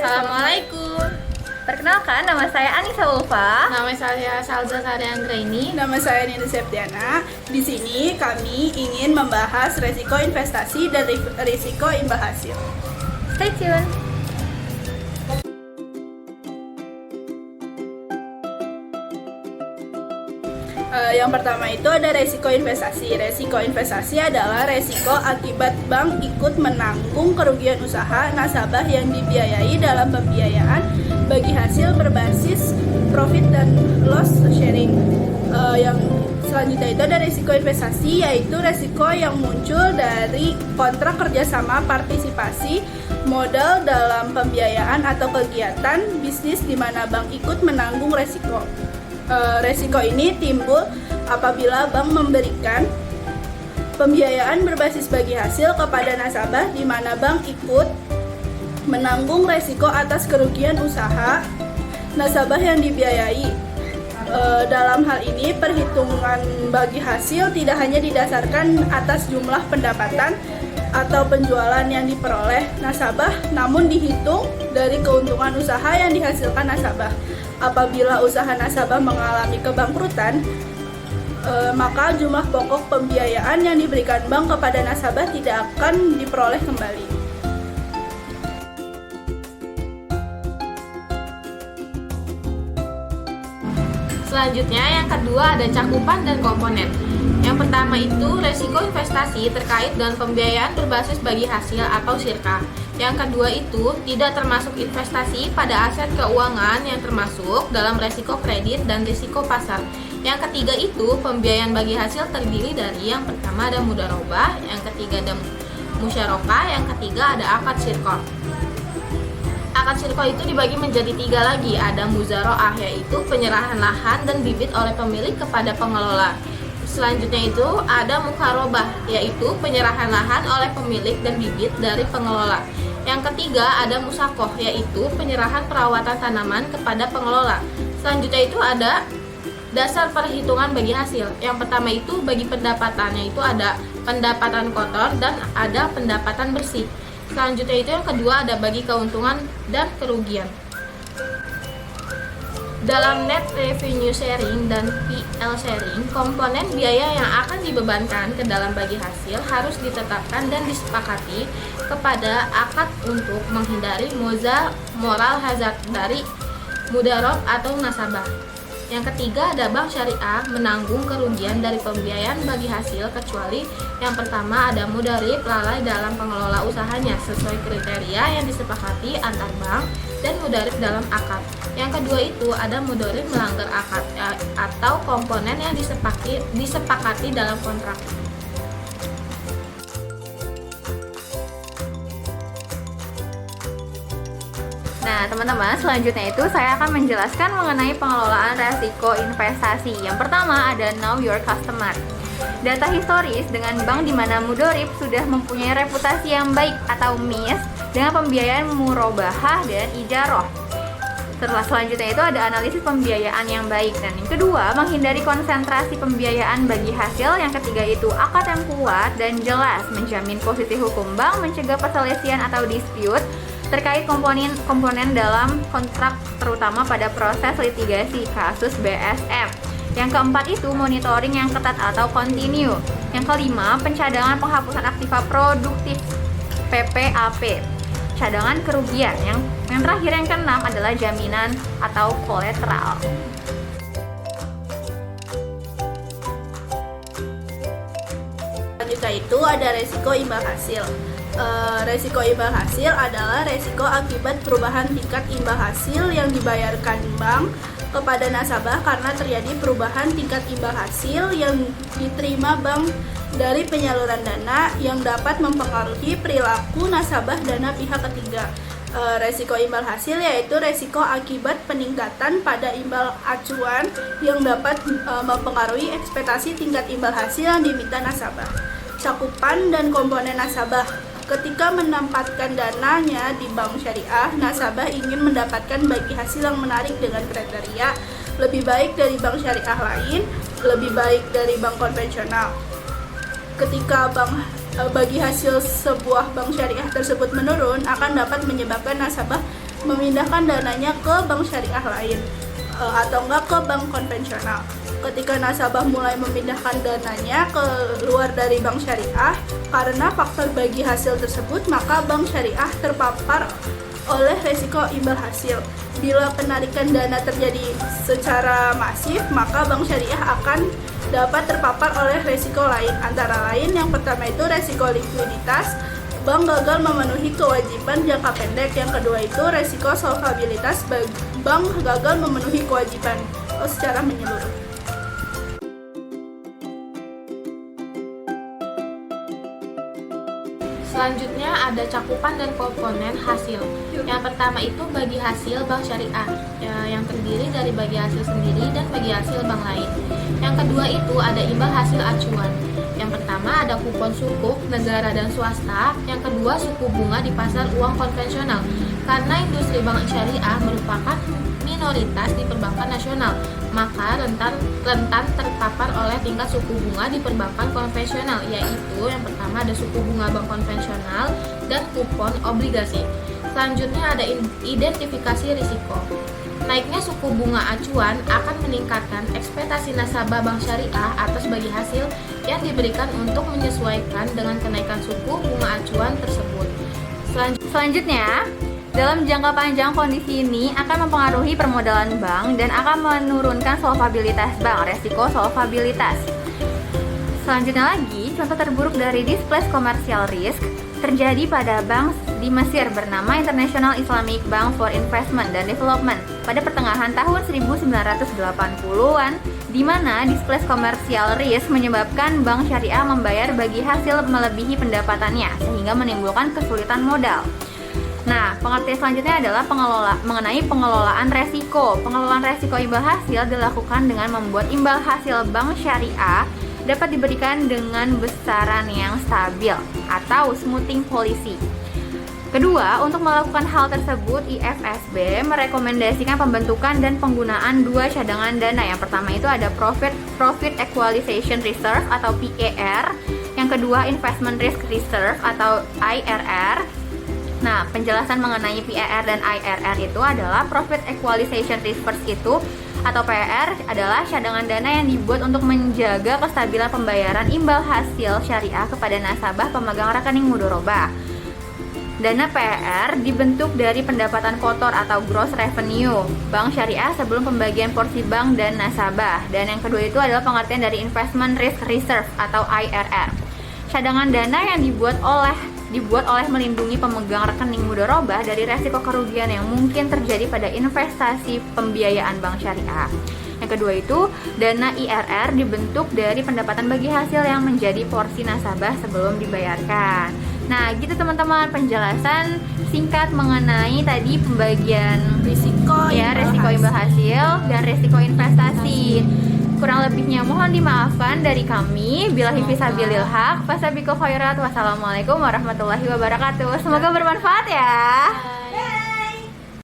Assalamualaikum. Perkenalkan, nama saya Anissa Ulfa. Nama saya Salza Sari Anggraini. Nama saya Nina Septiana. Di sini kami ingin membahas resiko investasi dan risiko imbal hasil. Stay tune. Yang pertama itu ada resiko investasi. Resiko investasi adalah resiko akibat bank ikut menanggung kerugian usaha nasabah yang dibiayai dalam pembiayaan bagi hasil berbasis profit dan loss sharing. Yang selanjutnya itu ada resiko investasi, yaitu resiko yang muncul dari kontrak kerjasama partisipasi modal dalam pembiayaan atau kegiatan bisnis di mana bank ikut menanggung resiko. Resiko ini timbul apabila bank memberikan pembiayaan berbasis bagi hasil kepada nasabah di mana bank ikut menanggung resiko atas kerugian usaha nasabah yang dibiayai. Dalam hal ini perhitungan bagi hasil tidak hanya didasarkan atas jumlah pendapatan atau penjualan yang diperoleh nasabah, namun dihitung dari keuntungan usaha yang dihasilkan nasabah. Apabila usaha nasabah mengalami kebangkrutan, maka jumlah pokok pembiayaan yang diberikan bank kepada nasabah tidak akan diperoleh kembali. Selanjutnya yang kedua ada cakupan dan komponen. Yang pertama itu resiko investasi terkait dengan pembiayaan berbasis bagi hasil atau SIRKA. Yang kedua itu tidak termasuk investasi pada aset keuangan yang termasuk dalam resiko kredit dan risiko pasar. Yang ketiga itu pembiayaan bagi hasil terdiri dari yang pertama ada mudharabah, yang ketiga ada musyarakah, yang ketiga ada akad syirkah. Akad syirkah itu dibagi menjadi tiga lagi, ada muzaraah yaitu penyerahan lahan dan bibit oleh pemilik kepada pengelola. Selanjutnya itu ada mukharobah yaitu penyerahan lahan oleh pemilik dan bibit dari pengelola. Yang ketiga ada musakoh yaitu penyerahan perawatan tanaman kepada pengelola. Selanjutnya itu ada dasar perhitungan bagi hasil. Yang pertama itu bagi pendapatannya itu ada pendapatan kotor dan ada pendapatan bersih. Selanjutnya itu yang kedua ada bagi keuntungan dan kerugian. Dalam net revenue sharing dan PL sharing, komponen biaya yang akan dibebankan ke dalam bagi hasil harus ditetapkan dan disepakati kepada akad untuk menghindari moral hazard dari mudharab atau nasabah. Yang ketiga ada bank syariah menanggung kerugian dari pembiayaan bagi hasil kecuali yang pertama ada mudharib lalai dalam pengelola usahanya sesuai kriteria yang disepakati antar bank dan mudharib dalam akad. Yang kedua itu ada mudharib melanggar akad atau komponen yang disepakati dalam kontrak. Nah, teman-teman, selanjutnya itu saya akan menjelaskan mengenai pengelolaan resiko investasi. Yang pertama ada Know Your Customer. Data historis dengan bank di mana mudharib sudah mempunyai reputasi yang baik atau MIS dengan pembiayaan murabahah dan ijarah. Selanjutnya itu ada analisis pembiayaan yang baik. Dan yang kedua, menghindari konsentrasi pembiayaan bagi hasil. Yang ketiga itu akad yang kuat dan jelas, menjamin posisi hukum bank, mencegah perselisihan atau dispute terkait komponen dalam kontrak terutama pada proses litigasi kasus BSF. Yang keempat itu monitoring yang ketat atau continue. Yang kelima, pencadangan penghapusan aktiva produktif PPAP. Cadangan kerugian. Yang terakhir yang keenam adalah jaminan atau kolateral. Selanjutnya itu ada resiko imbal hasil. Resiko imbal hasil adalah resiko akibat perubahan tingkat imbal hasil yang dibayarkan bank kepada nasabah karena terjadi perubahan tingkat imbal hasil yang diterima bank dari penyaluran dana yang dapat mempengaruhi perilaku nasabah dana pihak ketiga. Resiko imbal hasil yaitu resiko akibat peningkatan pada imbal acuan yang dapat mempengaruhi ekspektasi tingkat imbal hasil yang diminta nasabah. Cakupan dan komponen nasabah. Ketika menempatkan dananya di bank syariah, nasabah ingin mendapatkan bagi hasil yang menarik dengan kriteria lebih baik dari bank syariah lain, lebih baik dari bank konvensional. Ketika bagi hasil sebuah bank syariah tersebut menurun, akan dapat menyebabkan nasabah memindahkan dananya ke bank syariah lain atau enggak ke bank konvensional. Ketika nasabah mulai memindahkan dananya keluar dari bank syariah karena faktor bagi hasil tersebut, maka bank syariah terpapar oleh resiko imbal hasil. Bila penarikan dana terjadi secara masif, maka bank syariah akan dapat terpapar oleh resiko lain. Antara lain yang pertama itu resiko likuiditas, bank gagal memenuhi kewajiban jangka pendek. Yang kedua itu resiko solvabilitas, bank gagal memenuhi kewajiban secara menyeluruh. Selanjutnya ada cakupan dan komponen hasil. Yang pertama itu bagi hasil bank syariah, yang terdiri dari bagi hasil sendiri dan bagi hasil bank lain. Yang kedua itu ada imbal hasil acuan. Yang pertama ada kupon sukuk negara dan swasta. Yang kedua suku bunga di pasar uang konvensional. Karena industri bank syariah merupakan minoritas di perbankan nasional, maka rentan terpapar oleh tingkat suku bunga di perbankan konvensional, yaitu yang pertama ada suku bunga bank konvensional dan kupon obligasi. Selanjutnya ada identifikasi risiko. Naiknya suku bunga acuan akan meningkatkan ekspektasi nasabah bank syariah atas bagi hasil yang diberikan untuk menyesuaikan dengan kenaikan suku bunga acuan tersebut. Selanjutnya, dalam jangka panjang kondisi ini akan mempengaruhi permodalan bank dan akan menurunkan solvabilitas bank, resiko solvabilitas. Selanjutnya lagi, contoh terburuk dari displaced commercial risk terjadi pada bank di Mesir bernama International Islamic Bank for Investment and Development pada pertengahan tahun 1980-an, di mana displaced commercial risk menyebabkan bank syariah membayar bagi hasil melebihi pendapatannya sehingga menimbulkan kesulitan modal. Nah, pengertian selanjutnya adalah mengenai pengelolaan resiko. Pengelolaan resiko imbal hasil dilakukan dengan membuat imbal hasil bank syariah dapat diberikan dengan besaran yang stabil atau smoothing policy. Kedua, untuk melakukan hal tersebut, IFSB merekomendasikan pembentukan dan penggunaan dua cadangan dana. Yang pertama itu ada Profit Equalization Reserve atau PER. Yang kedua, Investment Risk Reserve atau IRR. Nah, penjelasan mengenai PER dan IRR itu adalah Profit Equalization Reserve itu atau PER adalah cadangan dana yang dibuat untuk menjaga kestabilan pembayaran imbal hasil syariah kepada nasabah pemegang rekening mudharabah. Dana PER dibentuk dari pendapatan kotor atau gross revenue bank syariah sebelum pembagian porsi bank dan nasabah. Dan yang kedua itu adalah pengertian dari Investment Risk Reserve atau IRR. Cadangan dana yang dibuat oleh melindungi pemegang rekening mudharabah dari resiko kerugian yang mungkin terjadi pada investasi pembiayaan bank syariah. Yang kedua itu, dana IRR dibentuk dari pendapatan bagi hasil yang menjadi porsi nasabah sebelum dibayarkan. Nah, gitu teman-teman penjelasan singkat mengenai tadi pembagian risiko imbal hasil dan risiko investasi. Kurang lebihnya mohon dimaafkan dari kami. Billahi fisabilil haq, fasabiqul khairat. Wassalamualaikum warahmatullahi wabarakatuh. Semoga bermanfaat ya.